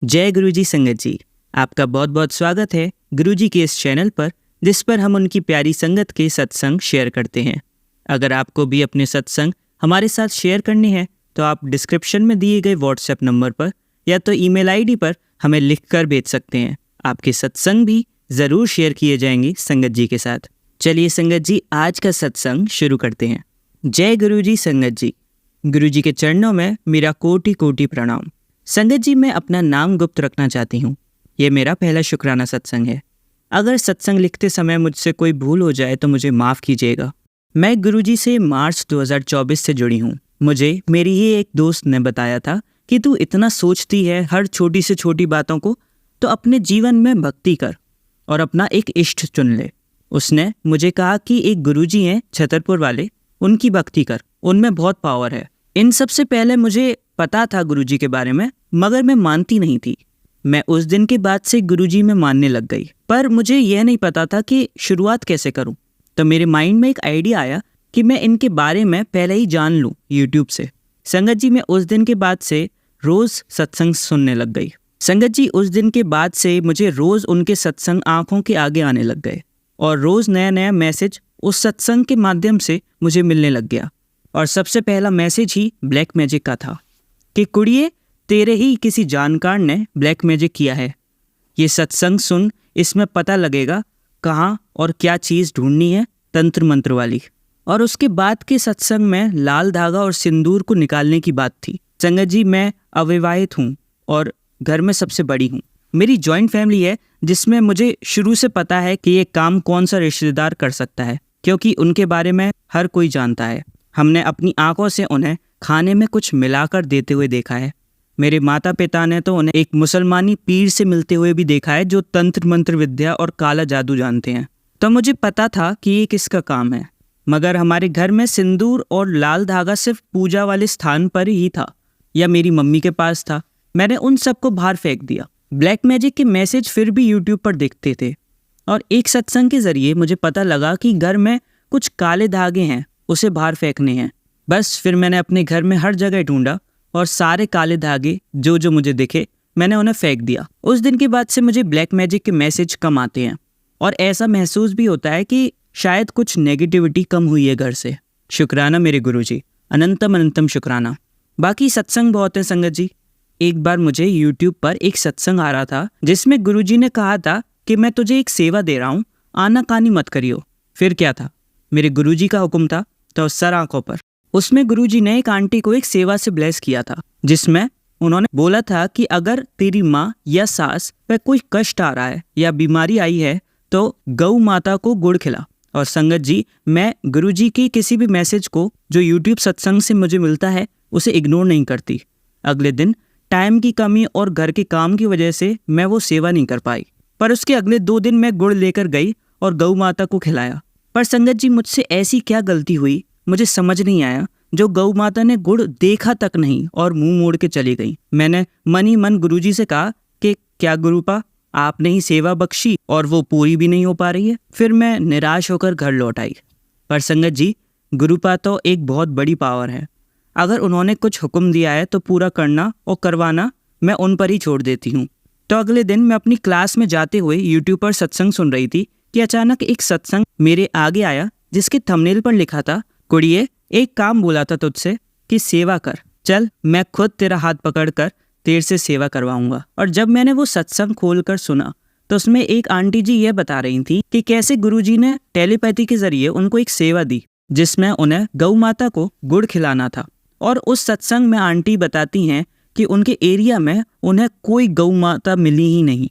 जय गुरुजी संगत जी। आपका बहुत बहुत स्वागत है गुरुजी के इस चैनल पर, जिस पर हम उनकी प्यारी संगत के सत्संग शेयर करते हैं। अगर आपको भी अपने सत्संग हमारे साथ शेयर करने हैं तो आप डिस्क्रिप्शन में दिए गए व्हाट्सएप नंबर पर या तो ईमेल आईडी पर हमें लिखकर भेज सकते हैं। आपके सत्संग भी ज़रूर शेयर किए जाएंगे संगत जी के साथ। चलिए संगत जी, आज का सत्संग शुरू करते हैं। जय गुरुजी संगत जी। गुरुजी के चरणों में मेरा कोटि कोटि प्रणाम। संगत जी, मैं अपना नाम गुप्त रखना चाहती हूँ। ये मेरा पहला शुक्राना सत्संग है। अगर सत्संग लिखते समय मुझसे कोई भूल हो जाए तो मुझे माफ़ कीजिएगा। मैं गुरुजी से मार्च 2024 से जुड़ी हूँ। मुझे मेरी ही एक दोस्त ने बताया था कि तू इतना सोचती है हर छोटी से छोटी बातों को, तो अपने जीवन में भक्ति कर और अपना एक इष्ट चुन ले। उसने मुझे कहा कि एक गुरुजी हैं छतरपुर वाले, उनकी भक्ति कर, उनमें बहुत पावर है। इन सब से पहले मुझे पता था गुरुजी के बारे में, मगर मैं मानती नहीं थी। मैं उस दिन के बाद से गुरुजी में मानने लग गई, पर मुझे यह नहीं पता था कि शुरुआत कैसे करूं। तो मेरे माइंड में एक आइडिया आया कि मैं इनके बारे में पहले ही जान लूं यूट्यूब से। संगत जी, मैं उस दिन के बाद से रोज़ सत्संग सुनने लग गई। संगत जी, उस दिन के बाद से मुझे रोज़ उनके सत्संग आंखों के आगे आने लग गए और रोज़ नया नया मैसेज उस सत्संग के माध्यम से मुझे मिलने लग गया। और सबसे पहला मैसेज ही ब्लैक मैजिक का था कि कुड़िए, तेरे ही किसी जानकार ने ब्लैक मैजिक किया है। ये सत्संग सुन, इसमें पता लगेगा कहाँ और क्या चीज़ ढूंढनी है, तंत्र मंत्र वाली। और उसके बाद के सत्संग में लाल धागा और सिंदूर को निकालने की बात थी। संगत जी, मैं अविवाहित हूँ और घर में सबसे बड़ी हूँ। मेरी जॉइंट फैमिली है, जिसमें मुझे शुरू से पता है कि ये काम कौन सा रिश्तेदार कर सकता है, क्योंकि उनके बारे में हर कोई जानता है। हमने अपनी आंखों से उन्हें खाने में कुछ मिलाकर देते हुए देखा है। मेरे माता पिता ने तो उन्हें एक मुसलमानी पीर से मिलते हुए भी देखा है, जो तंत्र मंत्र विद्या और काला जादू जानते हैं। तो मुझे पता था कि ये किसका काम है, मगर हमारे घर में सिंदूर और लाल धागा सिर्फ पूजा वाले स्थान पर ही था या मेरी मम्मी के पास था। मैंने उन सबको बाहर फेंक दिया। ब्लैक मैजिक के मैसेज फिर भी यूट्यूब पर दिखते थे और एक सत्संग के जरिए मुझे पता लगा कि घर में कुछ काले धागे हैं, उसे बाहर फेंकने हैं। बस फिर मैंने अपने घर में हर जगह ढूंढा और सारे काले धागे जो मुझे दिखे, मैंने उन्हें फेंक दिया। उस दिन के बाद से मुझे ब्लैक मैजिक के मैसेज कम आते हैं और ऐसा महसूस भी होता है कि शायद कुछ नेगेटिविटी कम हुई है घर से। शुक्राना मेरे गुरुजी, अनंतम अनंतम शुक्राना। बाकी सत्संग बहुत हैं संगत जी। एक बार मुझे यूट्यूब पर एक सत्संग आ रहा था जिसमें गुरुजी ने कहा था कि मैं तुझे एक सेवा दे रहा हूँ, आनाकानी मत करियो। फिर क्या था, मेरे गुरुजी का हुक्म था तो सर आंखों पर। उसमें गुरुजी ने एक आंटी को एक सेवा से ब्लेस किया था, जिसमें उन्होंने बोला था कि अगर तेरी माँ या सास पे कोई कष्ट आ रहा है या बीमारी आई है तो गौ माता को गुड़ खिला। और संगत जी, मैं गुरुजी की किसी भी मैसेज को जो यूट्यूब सत्संग से मुझे मिलता है उसे इग्नोर नहीं करती। अगले दिन टाइम की कमी और घर के काम की वजह से मैं वो सेवा नहीं कर पाई, पर उसके अगले 2 दिन मैं गुड़ लेकर गई और गौ माता को खिलाया। पर संगत जी, मुझसे ऐसी क्या गलती हुई मुझे समझ नहीं आया, जो गौ माता ने गुड़ देखा तक नहीं और मुंह मोड़ के चली गई। मैंने मन ही मन गुरुजी से कहा कि क्या गुरुपा, आपने ही सेवा बख्शी और वो पूरी भी नहीं हो पा रही है। फिर मैं निराश होकर घर लौट आई। पर संगत जी, गुरुपा तो एक बहुत बड़ी पावर है। अगर उन्होंने कुछ हुक्म दिया है तो पूरा करना और करवाना मैं उन पर ही छोड़ देती हूँ। तो अगले दिन मैं अपनी क्लास में जाते हुए यूट्यूब पर सत्संग सुन रही थी कि अचानक एक सत्संग मेरे आगे आया, जिसके थंबनेल पर लिखा था, कुड़िए, एक काम बोला था तुझसे कि सेवा कर, चल मैं खुद तेरा हाथ पकड़कर तेरे से सेवा करवाऊंगा। और जब मैंने वो सत्संग खोलकर सुना तो उसमें एक आंटी जी ये बता रही थी कि कैसे गुरुजी ने टेलीपैथी के जरिए उनको एक सेवा दी, जिसमें उन्हें गौ माता को गुड़ खिलाना था। और उस सत्संग में आंटी बताती हैं कि उनके एरिया में उन्हें कोई गौ माता मिली ही नहीं।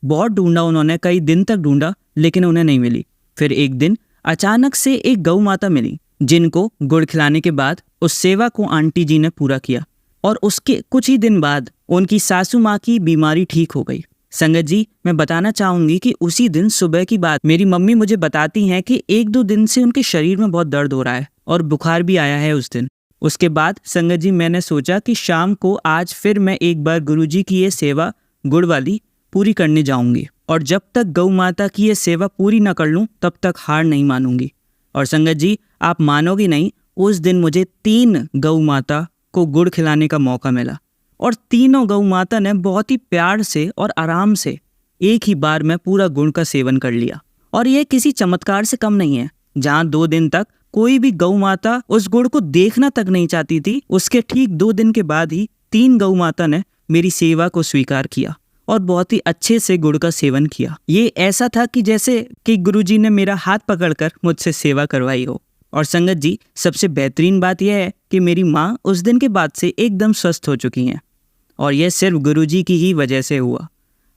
बहुत ढूंढा उन्होंने, कई दिन तक ढूंढा, लेकिन उन्हें नहीं मिली। फिर एक दिन अचानक से एक गौ माता मिली, जिनको गुड़ खिलाने के बाद उस सेवा को आंटी जी ने पूरा किया और उसके कुछ ही दिन बाद उनकी सासू माँ की बीमारी ठीक हो गई। संगत जी, मैं बताना चाहूंगी कि उसी दिन सुबह की बात मेरी मम्मी मुझे बताती हैं कि 1-2 दिन से उनके शरीर में बहुत दर्द हो रहा है और बुखार भी आया है उस दिन। उसके बाद संगत जी, मैंने सोचा कि शाम को आज फिर मैं एक बार गुरुजी की ये सेवा गुड़ वाली पूरी करने जाऊंगी और जब तक गौ माता की ये सेवा पूरी न कर लूं तब तक हार नहीं मानूंगी। और संगत जी, आप मानोगे नहीं, उस दिन मुझे 3 गौ माता को गुड़ खिलाने का मौका मिला और तीनों गौ माता ने बहुत ही प्यार से और आराम से एक ही बार में पूरा गुड़ का सेवन कर लिया। और यह किसी चमत्कार से कम नहीं है। जहाँ 2 दिन तक कोई भी गौ माता उस गुड़ को देखना तक नहीं चाहती थी, उसके ठीक 2 दिन के बाद ही 3 गौ माता ने मेरी सेवा को स्वीकार किया और बहुत ही अच्छे से गुड़ का सेवन किया। ये ऐसा था कि जैसे कि गुरुजी ने मेरा हाथ पकड़कर मुझसे सेवा करवाई हो। और संगत जी, सबसे बेहतरीन बात यह है कि मेरी माँ उस दिन के बाद से एकदम स्वस्थ हो चुकी हैं और यह सिर्फ गुरुजी की ही वजह से हुआ।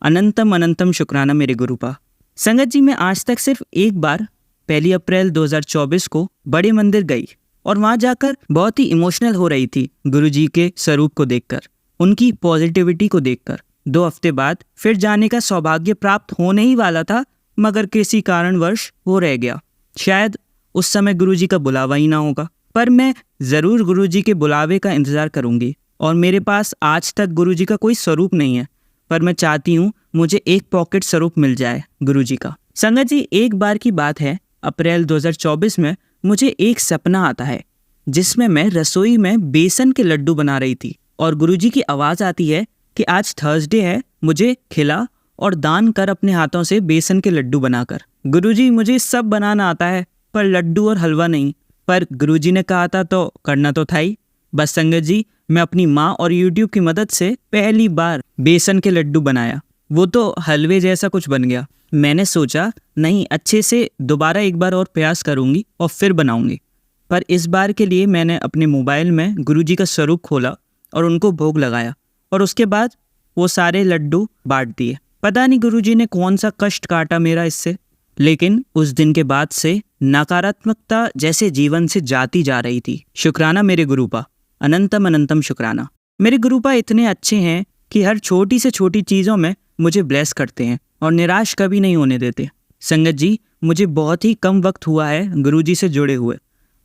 अनंतम अनंतम शुक्राना मेरे गुरुपा। संगत जी, मैं आज तक सिर्फ एक बार 1 अप्रैल 2024 को बड़े मंदिर गई और वहाँ जाकर बहुत ही इमोशनल हो रही थी गुरुजी के स्वरूप को देखकर, उनकी पॉजिटिविटी को देखकर। 2 हफ्ते बाद फिर जाने का सौभाग्य प्राप्त होने ही वाला था, मगर किसी कारणवश वो रह गया। शायद उस समय गुरुजी का बुलावा ही ना होगा, पर मैं ज़रूर गुरुजी के बुलावे का इंतज़ार करूँगी। और मेरे पास आज तक गुरुजी का कोई स्वरूप नहीं है, पर मैं चाहती हूँ मुझे एक पॉकेट स्वरूप मिल जाए गुरुजी का। संगत जी, एक बार की बात है, अप्रैल 2024 में मुझे एक सपना आता है जिसमें मैं रसोई में बेसन के लड्डू बना रही थी और गुरुजी की आवाज़ आती है कि आज थर्सडे है, मुझे खिला और दान कर अपने हाथों से बेसन के लड्डू बनाकर। गुरुजी, मुझे सब बनाना आता है पर लड्डू और हलवा नहीं। पर गुरुजी ने कहा था तो करना तो था ही। बस संगत जी, मैं अपनी माँ और YouTube की मदद से पहली बार बेसन के लड्डू बनाया। वो तो हलवे जैसा कुछ बन गया। मैंने सोचा नहीं, अच्छे से दोबारा एक बार और प्रयास करूँगी और फिर बनाऊँगी। पर इस बार के लिए मैंने अपने मोबाइल में गुरुजी का स्वरूप खोला और उनको भोग लगाया और उसके बाद वो सारे लड्डू बांट दिए। पता नहीं गुरुजी ने कौन सा कष्ट काटा मेरा इससे, लेकिन उस दिन के बाद से नकारात्मकता जैसे जीवन से जाती जा रही थी। शुक्राना मेरे गुरुपा, अनंतम अनंतम शुक्राना। मेरे गुरुपा इतने अच्छे हैं कि हर छोटी से छोटी चीज़ों में मुझे ब्लेस करते हैं और निराश कभी नहीं होने देते। संगत जी, मुझे बहुत ही कम वक्त हुआ है गुरुजी से जुड़े हुए,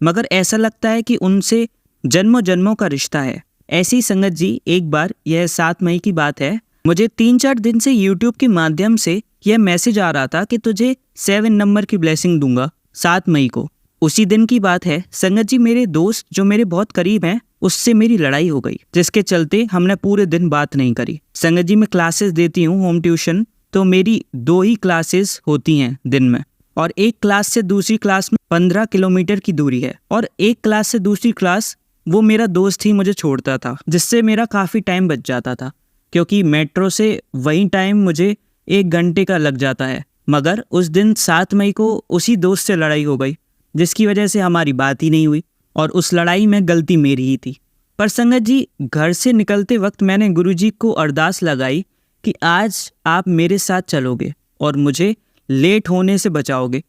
मगर ऐसा लगता है कि उनसे जन्मों जन्मों का रिश्ता है। ऐसी संगत जी, एक बार, यह 7 मई की बात है, मुझे 3-4 दिन से YouTube के माध्यम से यह मैसेज आ रहा था कि तुझे 7 नंबर की ब्लेसिंग दूंगा 7 मई को। उसी दिन की बात है संगत जी, मेरे दोस्त जो मेरे बहुत करीब हैं उससे मेरी लड़ाई हो गई, जिसके चलते हमने पूरे दिन बात नहीं करी। संगत जी, मैं क्लासेस देती हूँ होम ट्यूशन, तो मेरी 2 ही क्लासेस होती हैं दिन में और एक क्लास से दूसरी क्लास में 15 किलोमीटर की दूरी है और एक क्लास से दूसरी क्लास वो मेरा दोस्त ही मुझे छोड़ता था, जिससे मेरा काफ़ी टाइम बच जाता था, क्योंकि मेट्रो से वही टाइम मुझे 1 घंटे का लग जाता है। मगर उस दिन 7 मई को उसी दोस्त से लड़ाई हो गई, जिसकी वजह से हमारी बात ही नहीं हुई और उस लड़ाई में गलती मेरी ही थी। पर संगत जी, घर से निकलते वक्त मैंने गुरुजी को अरदास लगाई कि आज आप मेरे साथ चलोगे और मुझे लेट होने से बचाओगे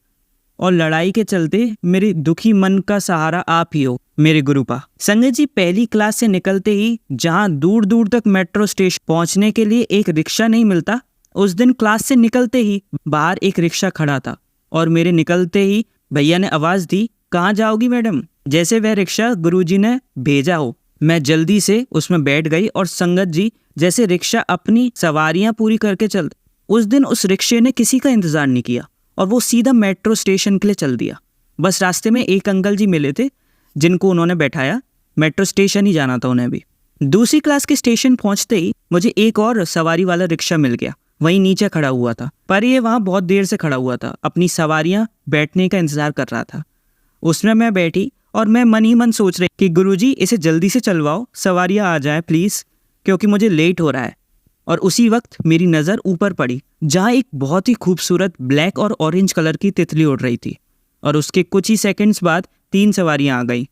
और लड़ाई के चलते मेरे दुखी मन का सहारा आप ही हो मेरे गुरुपा। संगत जी, पहली क्लास से निकलते ही जहाँ दूर दूर तक मेट्रो स्टेशन पहुँचने के लिए एक रिक्शा नहीं मिलता, उस दिन क्लास से निकलते ही बाहर एक रिक्शा खड़ा था और मेरे निकलते ही भैया ने आवाज़ दी, कहाँ जाओगी मैडम? जैसे वह रिक्शा गुरुजी ने भेजा हो, मैं जल्दी से उसमें बैठ गई और संगत जी, जैसे रिक्शा अपनी सवारियां पूरी करके चल, उस दिन उस रिक्शे ने किसी का इंतज़ार नहीं किया और वो सीधा मेट्रो स्टेशन के लिए चल दिया। बस रास्ते में एक अंकल जी मिले थे जिनको उन्होंने बैठाया, मेट्रो स्टेशन ही जाना था उन्हें भी। दूसरी क्लास के स्टेशन पहुंचते ही मुझे एक और सवारी वाला रिक्शा मिल गया, वहीं नीचे खड़ा हुआ था, पर ये वहाँ बहुत देर से खड़ा हुआ था, अपनी सवारियाँ बैठने का इंतज़ार कर रहा था। उसमें मैं बैठी और मैं मन ही मन सोच रही कि गुरुजी इसे जल्दी से चलवाओ, सवारियाँ आ जाए प्लीज़, क्योंकि मुझे लेट हो रहा है। और उसी वक्त मेरी नज़र ऊपर पड़ी जहाँ एक बहुत ही खूबसूरत ब्लैक और ऑरेंज कलर की तितली उड़ रही थी और उसके कुछ ही सेकंड्स बाद 3 सवारियाँ आ गई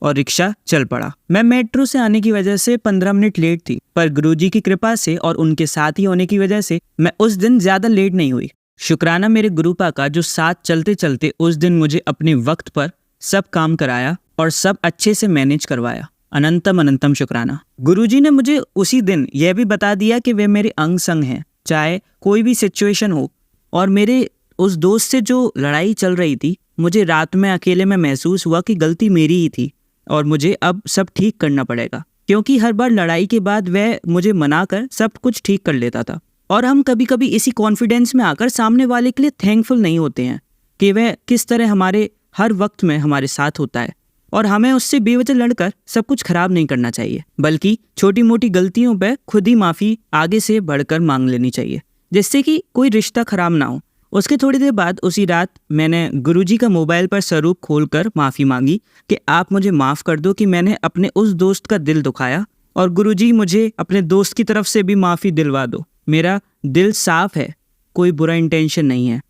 और रिक्शा चल पड़ा। मैं मेट्रो से आने की वजह से 15 मिनट लेट थी, पर गुरुजी की कृपा से और उनके साथ ही होने की वजह से मैं उस दिन ज़्यादा लेट नहीं हुई। शुक्राना मेरे गुरुपा का, जो साथ चलते चलते उस दिन मुझे अपने वक्त पर सब काम कराया और सब अच्छे से मैनेज करवाया। अनंतम अनंतम शुक्राना। गुरुजी ने मुझे उसी दिन यह भी बता दिया कि वे मेरे अंग संग हैं, चाहे कोई भी सिचुएशन हो। और मेरे उस दोस्त से जो लड़ाई चल रही थी, मुझे रात में अकेले में महसूस हुआ कि गलती मेरी ही थी और मुझे अब सब ठीक करना पड़ेगा, क्योंकि हर बार लड़ाई के बाद वह मुझे मनाकर सब कुछ ठीक कर लेता था। और हम कभी कभी इसी कॉन्फिडेंस में आकर सामने वाले के लिए थैंकफुल नहीं होते हैं कि वह किस तरह हमारे हर वक्त में हमारे साथ होता है और हमें उससे बेवजह लड़कर सब कुछ खराब नहीं करना चाहिए, बल्कि छोटी मोटी गलतियों पर खुद ही माफ़ी आगे से बढ़कर मांग लेनी चाहिए, जिससे कि कोई रिश्ता खराब ना हो। उसके थोड़ी देर बाद उसी रात मैंने गुरुजी का मोबाइल पर स्वरूप खोलकर माफ़ी मांगी कि आप मुझे माफ़ कर दो कि मैंने अपने उस दोस्त का दिल दुखाया, और गुरुजी मुझे अपने दोस्त की तरफ से भी माफ़ी दिलवा दो। मेरा दिल साफ है, कोई बुरा इंटेंशन नहीं है।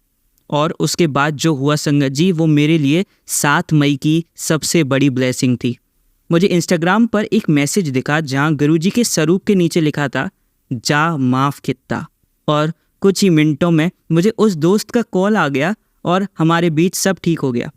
और उसके बाद जो हुआ संगत जी, वो मेरे लिए 7 मई की सबसे बड़ी ब्लेसिंग थी। मुझे इंस्टाग्राम पर एक मैसेज दिखा जहाँ गुरुजी के स्वरूप के नीचे लिखा था, जा माफ़ कित्ता। और कुछ ही मिनटों में मुझे उस दोस्त का कॉल आ गया और हमारे बीच सब ठीक हो गया।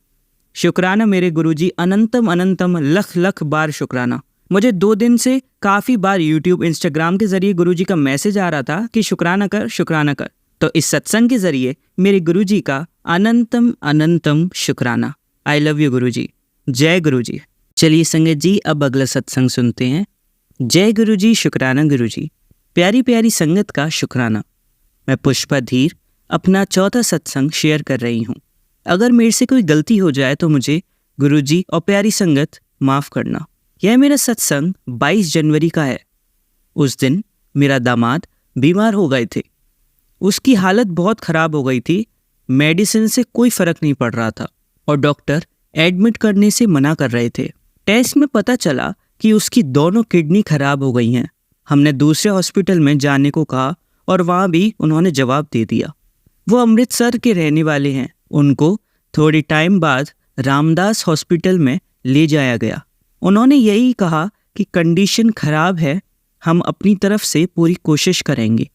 शुक्राना मेरे गुरुजी, अनंतम अनंतम लख लख बार शुक्राना। मुझे 2 दिन से काफ़ी बार यूट्यूब इंस्टाग्राम के ज़रिए गुरुजी का मैसेज आ रहा था कि शुक्राना कर, शुक्राना कर। तो इस सत्संग के ज़रिए मेरे गुरुजी का अनंतम अनंतम शुक्राना। आई लव यू गुरुजी। जय गुरुजी। चलिए संगत जी, अब अगला सत्संग सुनते हैं। जय गुरुजी, शुक्राना गुरुजी। प्यारी प्यारी संगत का शुक्राना। मैं पुष्पा धीर अपना 4था सत्संग शेयर कर रही हूँ। अगर मेरे से कोई गलती हो जाए तो मुझे गुरुजी और प्यारी संगत माफ़ करना। यह मेरा सत्संग 22 जनवरी का है। उस दिन मेरा दामाद बीमार हो गए थे। उसकी हालत बहुत ख़राब हो गई थी। मेडिसिन से कोई फ़र्क नहीं पड़ रहा था और डॉक्टर एडमिट करने से मना कर रहे थे। टेस्ट में पता चला कि उसकी दोनों किडनी खराब हो गई हैं। हमने दूसरे हॉस्पिटल में जाने को कहा और वहाँ भी उन्होंने जवाब दे दिया। वो अमृतसर के रहने वाले हैं। उनको थोड़ी टाइम बाद रामदास हॉस्पिटल में ले जाया गया। उन्होंने यही कहा कि कंडीशन ख़राब है, हम अपनी तरफ से पूरी कोशिश करेंगे,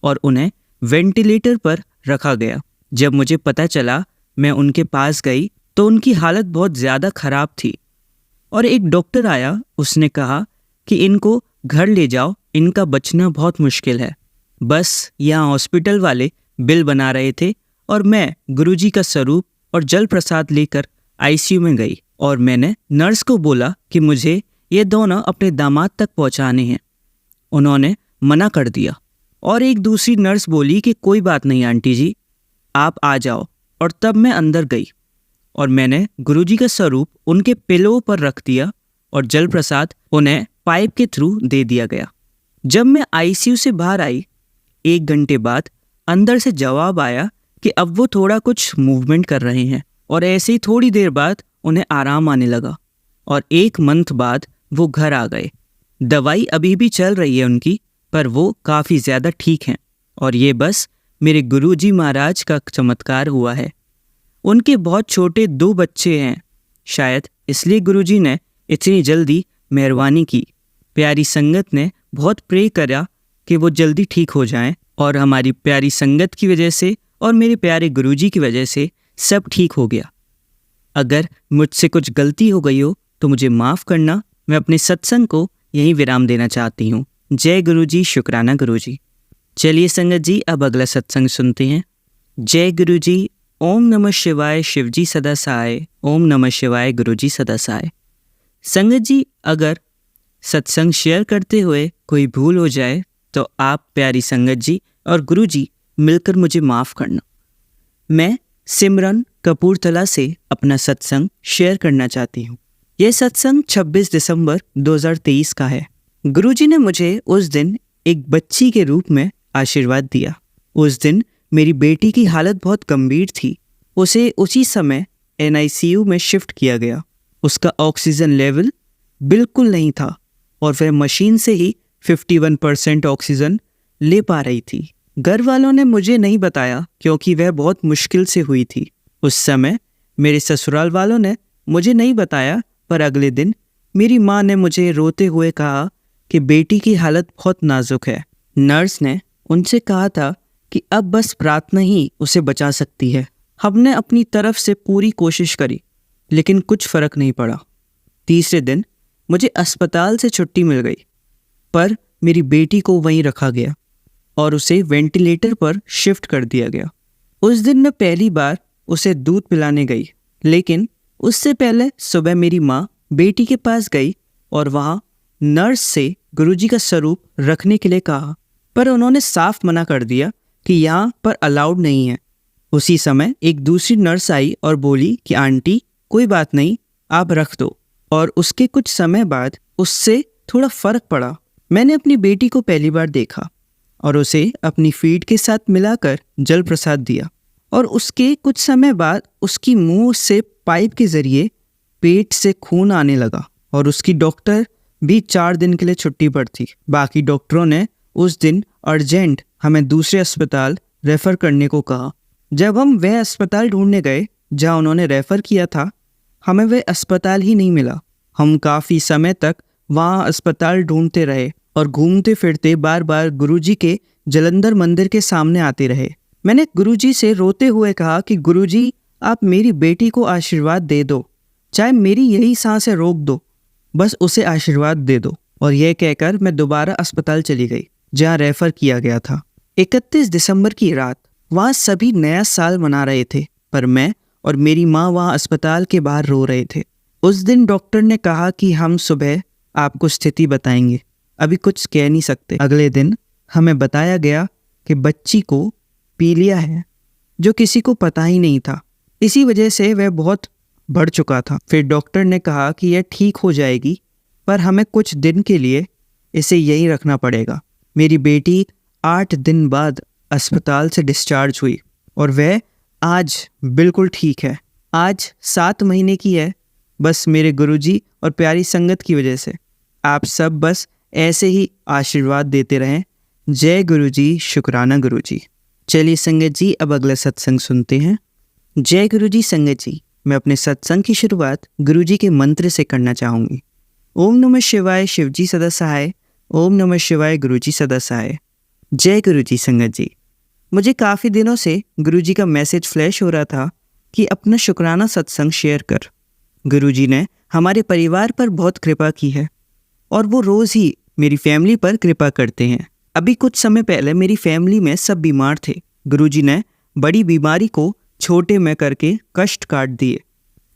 और उन्हें वेंटिलेटर पर रखा गया। जब मुझे पता चला, मैं उनके पास गई तो उनकी हालत बहुत ज़्यादा ख़राब थी और एक डॉक्टर आया। उसने कहा कि इनको घर ले जाओ, इनका बचना बहुत मुश्किल है। बस यहाँ हॉस्पिटल वाले बिल बना रहे थे और मैं गुरुजी का स्वरूप और जल प्रसाद लेकर आईसीयू में गई और मैंने नर्स को बोला कि मुझे ये दोनों अपने दामाद तक पहुँचाने हैं। उन्होंने मना कर दिया और एक दूसरी नर्स बोली कि कोई बात नहीं आंटी जी, आप आ जाओ। और तब मैं अंदर गई और मैंने गुरुजी का स्वरूप उनके पिलो पर रख दिया और जल प्रसाद उन्हें पाइप के थ्रू दे दिया गया। जब मैं आईसीयू से बाहर आई, 1 घंटे बाद अंदर से जवाब आया कि अब वो थोड़ा कुछ मूवमेंट कर रहे हैं, और ऐसे ही थोड़ी देर बाद उन्हें आराम आने लगा और 1 मंथ बाद वो घर आ गए। दवाई अभी भी चल रही है उनकी, पर वो काफ़ी ज़्यादा ठीक हैं और ये बस मेरे गुरुजी महाराज का चमत्कार हुआ है। उनके बहुत छोटे 2 बच्चे हैं, शायद इसलिए गुरुजी ने इतनी जल्दी मेहरबानी की। प्यारी संगत ने बहुत प्रे करा कि वो जल्दी ठीक हो जाएं, और हमारी प्यारी संगत की वजह से और मेरे प्यारे गुरुजी की वजह से सब ठीक हो गया। अगर मुझसे कुछ गलती हो गई हो तो मुझे माफ़ करना। मैं अपने सत्संग को यहीं विराम देना चाहती हूँ। जय गुरुजी, शुक्राना गुरुजी। चलिए संगत जी, अब अगला सत्संग सुनते हैं। जय गुरुजी। ओम नमः शिवाय, शिवजी सदा सहाय। ओम नमः शिवाय, गुरुजी सदा सहाय। संगत जी, अगर सत्संग शेयर करते हुए कोई भूल हो जाए तो आप प्यारी संगत जी और गुरुजी मिलकर मुझे माफ़ करना। मैं सिमरन कपूरथला से अपना सत्संग शेयर करना चाहती हूँ। यह सत्संग 26 दिसंबर 2023 का है। गुरुजी ने मुझे उस दिन एक बच्ची के रूप में आशीर्वाद दिया। उस दिन मेरी बेटी की हालत बहुत गंभीर थी। उसे उसी समय NICU में शिफ्ट किया गया। उसका ऑक्सीजन लेवल बिल्कुल नहीं था और वह मशीन से ही 51% ऑक्सीजन ले पा रही थी। घर वालों ने मुझे नहीं बताया क्योंकि वह बहुत मुश्किल से हुई थी। उस समय मेरे ससुराल वालों ने मुझे नहीं बताया, पर अगले दिन मेरी माँ ने मुझे रोते हुए कहा कि बेटी की हालत बहुत नाजुक है। नर्स ने उनसे कहा था कि अब बस प्रार्थना ही उसे बचा सकती है। हमने अपनी तरफ से पूरी कोशिश करी, लेकिन कुछ फ़र्क नहीं पड़ा। तीसरे दिन मुझे अस्पताल से छुट्टी मिल गई, पर मेरी बेटी को वहीं रखा गया और उसे वेंटिलेटर पर शिफ्ट कर दिया गया। उस दिन मैं पहली बार उसे दूध पिलाने गई, लेकिन उससे पहले सुबह मेरी माँ बेटी के पास गई और वहाँ नर्स से गुरुजी का स्वरूप रखने के लिए कहा, पर उन्होंने साफ मना कर दिया कि यहाँ पर अलाउड नहीं है। उसी समय एक दूसरी नर्स आई और बोली कि आंटी कोई बात नहीं, आप रख दो। और उसके कुछ समय बाद उससे थोड़ा फर्क पड़ा। मैंने अपनी बेटी को पहली बार देखा और उसे अपनी फीड के साथ मिलाकर जल प्रसाद दिया और उसके कुछ समय बाद उसकी मुंह से पाइप के जरिए पेट से खून आने लगा और उसकी डॉक्टर भी 4 दिन के लिए छुट्टी पर थी। बाकी डॉक्टरों ने उस दिन अर्जेंट हमें दूसरे अस्पताल रेफ़र करने को कहा। जब हम वह अस्पताल ढूंढने गए जहां उन्होंने रेफ़र किया था, हमें वह अस्पताल ही नहीं मिला। हम काफ़ी समय तक वहां अस्पताल ढूंढते रहे और घूमते फिरते बार बार गुरुजी के जलंधर मंदिर के सामने आते रहे। मैंने गुरुजी से रोते हुए कहा कि गुरुजी, आप मेरी बेटी को आशीर्वाद दे दो, चाहे मेरी यही सांसें रोक दो, बस उसे आशीर्वाद दे दो। और यह कहकर मैं दोबारा अस्पताल चली गई जहां रेफ़र किया गया था। 31 दिसंबर की रात वहाँ सभी नया साल मना रहे थे, पर मैं और मेरी माँ वहाँ अस्पताल के बाहर रो रहे थे। उस दिन डॉक्टर ने कहा कि हम सुबह आपको स्थिति बताएंगे, अभी कुछ कह नहीं सकते। अगले दिन हमें बताया गया कि बच्ची को पीलिया है, जो किसी को पता ही नहीं था। इसी वजह से वह बहुत बढ़ चुका था। फिर डॉक्टर ने कहा कि यह ठीक हो जाएगी, पर हमें कुछ दिन के लिए इसे यहीं रखना पड़ेगा। मेरी बेटी 8 दिन बाद अस्पताल से डिस्चार्ज हुई और वह आज बिल्कुल ठीक है। आज 7 महीने की है, बस मेरे गुरुजी और प्यारी संगत की वजह से। आप सब बस ऐसे ही आशीर्वाद देते रहें। जय गुरुजी, शुक्राना गुरुजी। चलिए संगत जी, अब अगला सत्संग सुनते हैं। जय गुरुजी संगत जी, मैं अपने सत्संग की शुरुआत गुरुजी के मंत्र से करना चाहूँगी। ओम नमः शिवाय, शिवजी सदा सहाय। ओम नमः शिवाय, गुरुजी सदा सहाय। जय गुरुजी संगत जी, मुझे काफ़ी दिनों से गुरुजी का मैसेज फ्लैश हो रहा था कि अपना शुक्राना सत्संग शेयर कर। गुरुजी ने हमारे परिवार पर बहुत कृपा की है और वो रोज़ ही मेरी फैमिली पर कृपा करते हैं। अभी कुछ समय पहले मेरी फैमिली में सब बीमार थे। गुरुजी ने बड़ी बीमारी को छोटे में करके कष्ट काट दिए।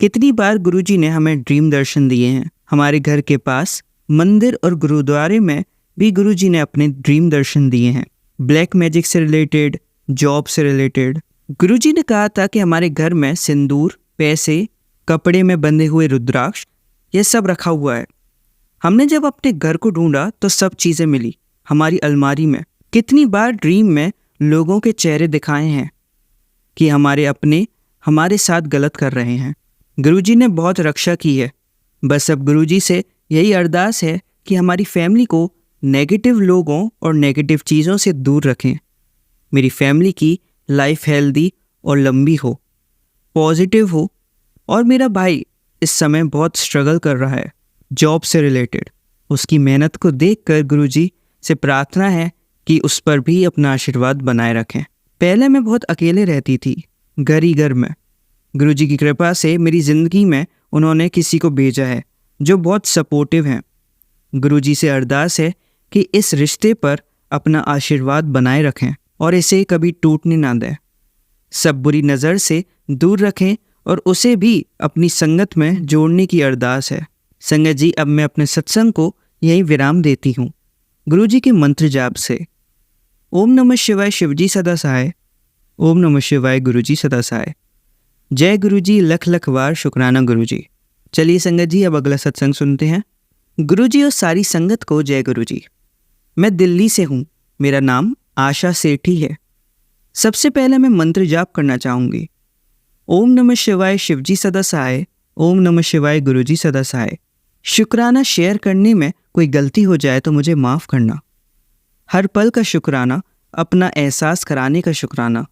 कितनी बार गुरुजी ने हमें ड्रीम दर्शन दिए हैं। हमारे घर के पास मंदिर और गुरुद्वारे में भी गुरुजी ने अपने ड्रीम दर्शन दिए हैं। ब्लैक मैजिक से रिलेटेड, जॉब से रिलेटेड। गुरुजी ने कहा था कि हमारे घर में सिंदूर, पैसे, कपड़े में बंधे हुए रुद्राक्ष, ये सब रखा हुआ है। हमने जब अपने घर को ढूंढा तो सब चीज़ें मिली हमारी अलमारी में। कितनी बार ड्रीम में लोगों के चेहरे दिखाए हैं कि हमारे अपने हमारे साथ गलत कर रहे हैं। गुरुजी ने बहुत रक्षा की है। बस अब गुरुजी से यही अरदास है कि हमारी फैमिली को नेगेटिव लोगों और नेगेटिव चीज़ों से दूर रखें। मेरी फैमिली की लाइफ हेल्दी और लंबी हो, पॉजिटिव हो। और मेरा भाई इस समय बहुत स्ट्रगल कर रहा है जॉब से रिलेटेड। उसकी मेहनत को देखकर गुरुजी से प्रार्थना है कि उस पर भी अपना आशीर्वाद बनाए रखें। पहले मैं बहुत अकेले रहती थी, घर ही घर में। गुरुजी की कृपा से मेरी ज़िंदगी में उन्होंने किसी को भेजा है जो बहुत सपोर्टिव हैं। गुरुजी से अरदास है कि इस रिश्ते पर अपना आशीर्वाद बनाए रखें और इसे कभी टूटने ना दें। सब बुरी नज़र से दूर रखें और उसे भी अपनी संगत में जोड़ने की अरदास है। संगत जी, अब मैं अपने सत्संग को यहीं विराम देती हूँ गुरुजी के मंत्र जाप से। ओम नमः शिवाय, शिवजी सदा सहाय। ओम नमः शिवाय, गुरुजी सदा सहाय। जय गुरुजी, लख लख वार शुक्राना गुरुजी। चलिए संगत जी, अब अगला सत्संग सुनते हैं। गुरुजी और सारी संगत को जय गुरुजी। मैं दिल्ली से हूँ, मेरा नाम आशा सेठी है। सबसे पहले मैं मंत्र जाप करना चाहूँगी। ओम नमः शिवाय, शिवजी सदा सहाय। ओम नमः शिवाय, गुरुजी सदा सहाय। शुक्राना शेयर करने में कोई गलती हो जाए तो मुझे माफ़ करना। हर पल का शुक्राना, अपना एहसास कराने का शुक्राना,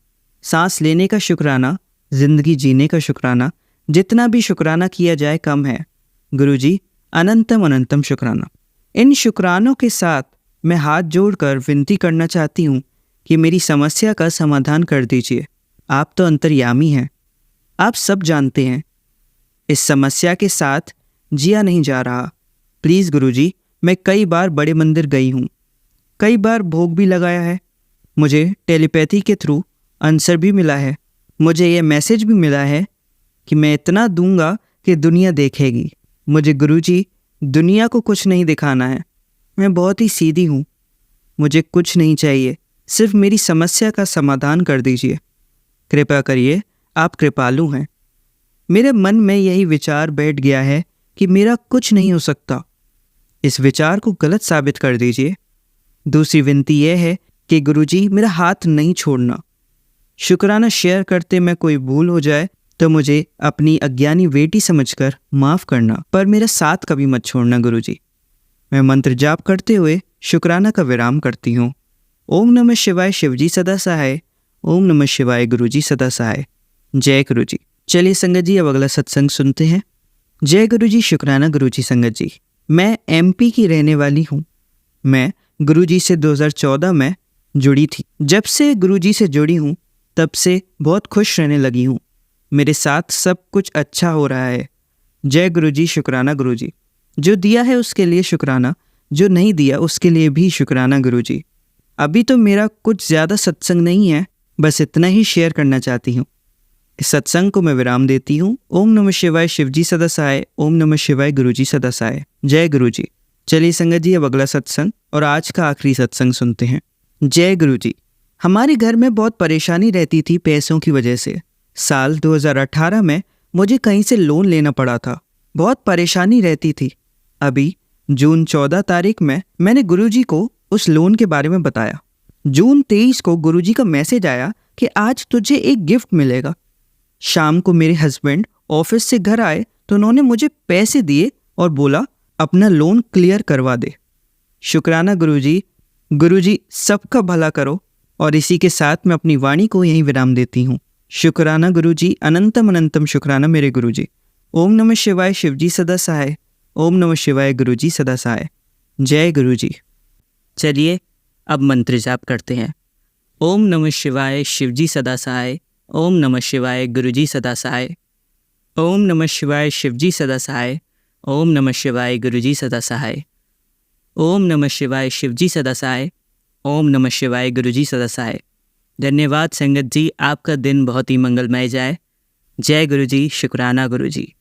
सांस लेने का शुक्राना, ज़िंदगी जीने का शुक्राना। जितना भी शुक्राना किया जाए कम है। गुरुजी, अनंतम अनंतम शुक्राना। इन शुक्रानों के साथ मैं हाथ जोड़कर विनती करना चाहती हूँ कि मेरी समस्या का समाधान कर दीजिए। आप तो अंतर्यामी हैं, आप सब जानते हैं। इस समस्या के साथ जिया नहीं जा रहा। प्लीज़ गुरुजी, मैं कई बार बड़े मंदिर गई हूँ, कई बार भोग भी लगाया है। मुझे टेलीपैथी के थ्रू आंसर भी मिला है। मुझे यह मैसेज भी मिला है कि मैं इतना दूंगा कि दुनिया देखेगी। मुझे गुरुजी दुनिया को कुछ नहीं दिखाना है। मैं बहुत ही सीधी हूँ, मुझे कुछ नहीं चाहिए, सिर्फ मेरी समस्या का समाधान कर दीजिए। कृपा करिए, आप कृपालु हैं। मेरे मन में यही विचार बैठ गया है कि मेरा कुछ नहीं हो सकता, इस विचार को गलत साबित कर दीजिए। दूसरी विनती यह है कि गुरुजी मेरा हाथ नहीं छोड़ना। शुक्राना शेयर करते में कोई भूल हो जाए तो मुझे अपनी अज्ञानी बेटी समझकर माफ़ करना, पर मेरा साथ कभी मत छोड़ना गुरुजी। मैं मंत्र जाप करते हुए शुक्राना का विराम करती हूँ। ओम नमः शिवाय, शिवजी सदा सहाय। ओम नमः शिवाय, गुरुजी सदा सहाय। जय गुरुजी। चलिए संगत जी, अब अगला सत्संग सुनते हैं। जय गुरुजी, शुक्राना गुरुजी। संगत जी, मैं एमपी की रहने वाली हूँ। मैं गुरुजी से 2014 में जुड़ी थी। जब से गुरुजी से जुड़ी हूँ तब से बहुत खुश रहने लगी हूँ। मेरे साथ सब कुछ अच्छा हो रहा है। जय गुरुजी, शुक्राना गुरुजी। जो दिया है उसके लिए शुक्राना, जो नहीं दिया उसके लिए भी शुक्राना गुरुजी। अभी तो मेरा कुछ ज़्यादा सत्संग नहीं है, बस इतना ही शेयर करना चाहती हूँ। इस सत्संग को मैं विराम देती हूँ। ओम नमः शिवाय, शिवजी सदा सहाय। ओम नमः शिवाय, गुरुजी सदा सहाय। जय गुरुजी। चलिए संगत जी, अब अगला सत्संग और आज का आखिरी सत्संग सुनते हैं। जय गुरुजी। हमारे घर में बहुत परेशानी रहती थी पैसों की वजह से। साल 2018 में मुझे कहीं से लोन लेना पड़ा था। बहुत परेशानी रहती थी। अभी जून 14 तारीख में मैंने गुरुजी को उस लोन के बारे में बताया। जून 23 को गुरुजी का मैसेज आया कि आज तुझे एक गिफ्ट मिलेगा। शाम को मेरे हस्बैंड ऑफिस से घर आए तो उन्होंने मुझे पैसे दिए और बोला अपना लोन क्लियर करवा दे। शुक्राना गुरुजी। गुरुजी सबका भला करो। और इसी के साथ मैं अपनी वाणी को यहीं विराम देती हूँ। शुक्राना गुरुजी, अनंतम अनंतम शुक्राना मेरे गुरुजी। ओम नमः शिवाय, शिवजी सदा सहाय। ओम नमः शिवाय, गुरुजी सदा सहाय। जय गुरुजी। चलिए अब मंत्र जाप करते हैं। ओम नमः शिवाय, शिवजी सदा सहाय। ओम नमः शिवाय, गुरुजी सदा सहाय। ओम नमः शिवाय, शिवजी सदा सहाय। ओम नमः शिवाय, गुरुजी सदा सहाय। ओम नमः शिवाय, शिवजी सदा सहाय। ओम नमः शिवाय, गुरुजी सदा सहाय। धन्यवाद संगत जी, आपका दिन बहुत ही मंगलमय जाए। जय गुरुजी, शुक्राना गुरुजी।